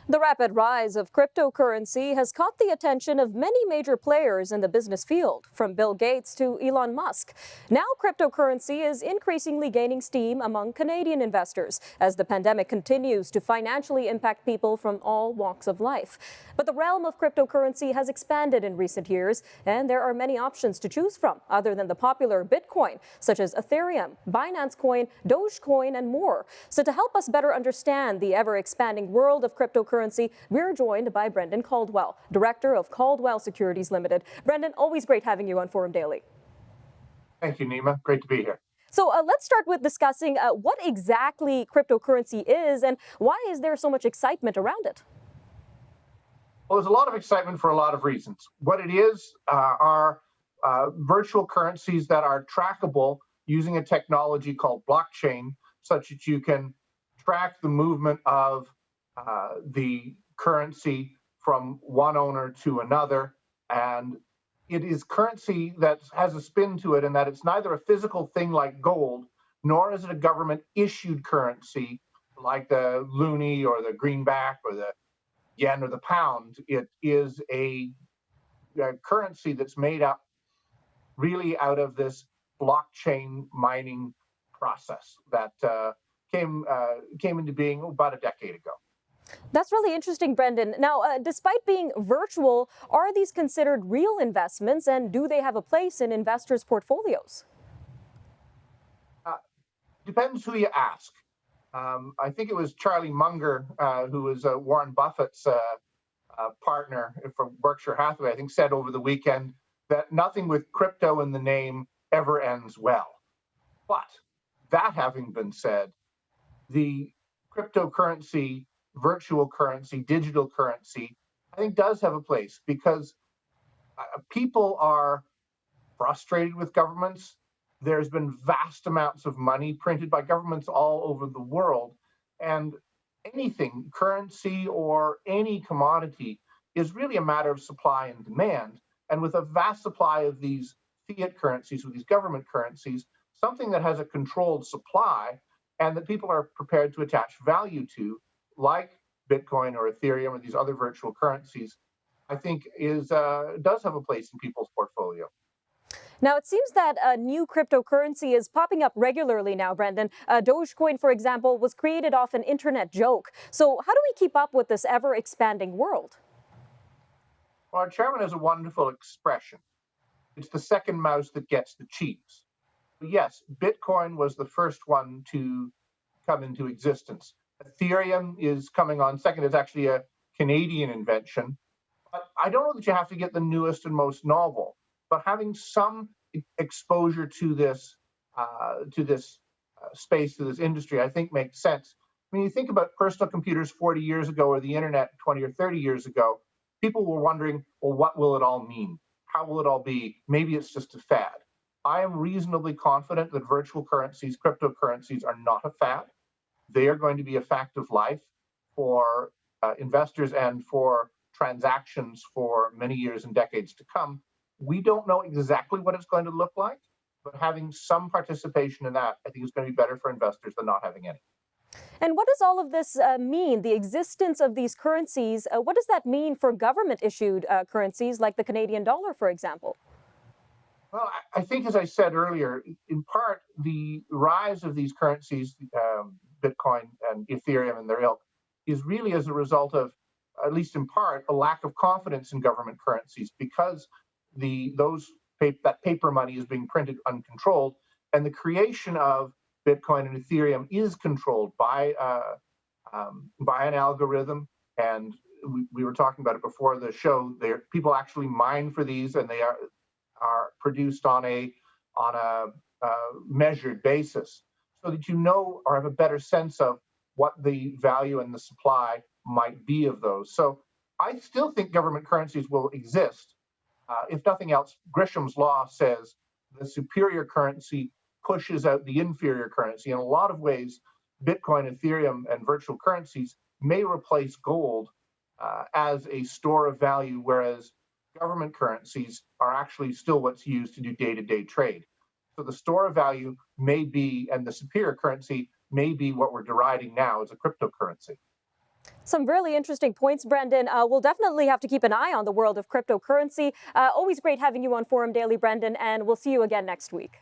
The rapid rise of cryptocurrency has caught the attention of many major players in the business field, from Bill Gates to Elon Musk. Now, cryptocurrency is increasingly gaining steam among Canadian investors as the pandemic continues to financially impact people from all walks of life. But the realm of cryptocurrency has expanded in recent years, and there are many options to choose from, other than the popular Bitcoin, such as Ethereum, Binance Coin, Dogecoin, and more. So to help us better understand the ever-expanding world of cryptocurrency, we're joined by Brendan Caldwell, Director of Caldwell Securities Ltd. Brendan, always great having you on Forum Daily. Thank you, Nima. Great to be here. So let's start with discussing what exactly cryptocurrency is and why is there so much excitement around it? Well, there's a lot of excitement for a lot of reasons. What it is are virtual currencies that are trackable using a technology called blockchain, such that you can track the movement of the currency from one owner to another. And it is currency that has a spin to it in that it's neither a physical thing like gold, nor is it a government issued currency like the loonie or the greenback or the yen or the pound. It is a currency that's made up really out of this blockchain mining process that came into being about a decade ago. That's really interesting, Brendan. Now, despite being virtual, are these considered real investments and do they have a place in investors' portfolios? Depends who you ask. I think it was Charlie Munger, who was Warren Buffett's partner from Berkshire Hathaway, I think, said over the weekend that nothing with crypto in the name ever ends well. But that having been said, the cryptocurrency, virtual currency, digital currency, I think does have a place because people are frustrated with governments. There's been vast amounts of money printed by governments all over the world. And anything, currency or any commodity, is really a matter of supply and demand. And with a vast supply of these fiat currencies, with these government currencies, something that has a controlled supply and that people are prepared to attach value to, like Bitcoin or Ethereum or these other virtual currencies, I think does have a place in people's portfolio. Now, it seems that a new cryptocurrency is popping up regularly now, Brendan. Dogecoin, for example, was created off an internet joke. So how do we keep up with this ever-expanding world? Well, our chairman has a wonderful expression. It's the second mouse that gets the cheese. Yes, Bitcoin was the first one to come into existence. Ethereum is coming on second. It's actually a Canadian invention. But I don't know that you have to get the newest and most novel. But having some exposure to this space, to this industry, I think makes sense. When you think about personal computers 40 years ago or the internet 20 or 30 years ago, people were wondering, well, what will it all mean? How will it all be? Maybe it's just a fad. I am reasonably confident that virtual currencies, cryptocurrencies, are not a fad. They are going to be a fact of life for investors and for transactions for many years and decades to come. We don't know exactly what it's going to look like, but having some participation in that, I think, is going to be better for investors than not having any. And what does all of this mean, the existence of these currencies? What does that mean for government-issued currencies like the Canadian dollar, for example? Well, I think, as I said earlier, in part, the rise of these currencies, Bitcoin and Ethereum and their ilk, is really as a result of, at least in part, a lack of confidence in government currencies because that paper money is being printed uncontrolled, and the creation of Bitcoin and Ethereum is controlled by an algorithm. And we were talking about it before the show. People actually mine for these, and they are produced on a measured basis, so that you know or have a better sense of what the value and the supply might be of those. So I still think government currencies will exist. If nothing else, Gresham's law says the superior currency pushes out the inferior currency. In a lot of ways, Bitcoin, Ethereum, and virtual currencies may replace gold as a store of value, whereas government currencies are actually still what's used to do day-to-day trade. So the store of value may be, and the superior currency may be what we're deriding now as a cryptocurrency. Some really interesting points, Brendan. We'll definitely have to keep an eye on the world of cryptocurrency. Always great having you on Forum Daily, Brendan, and we'll see you again next week.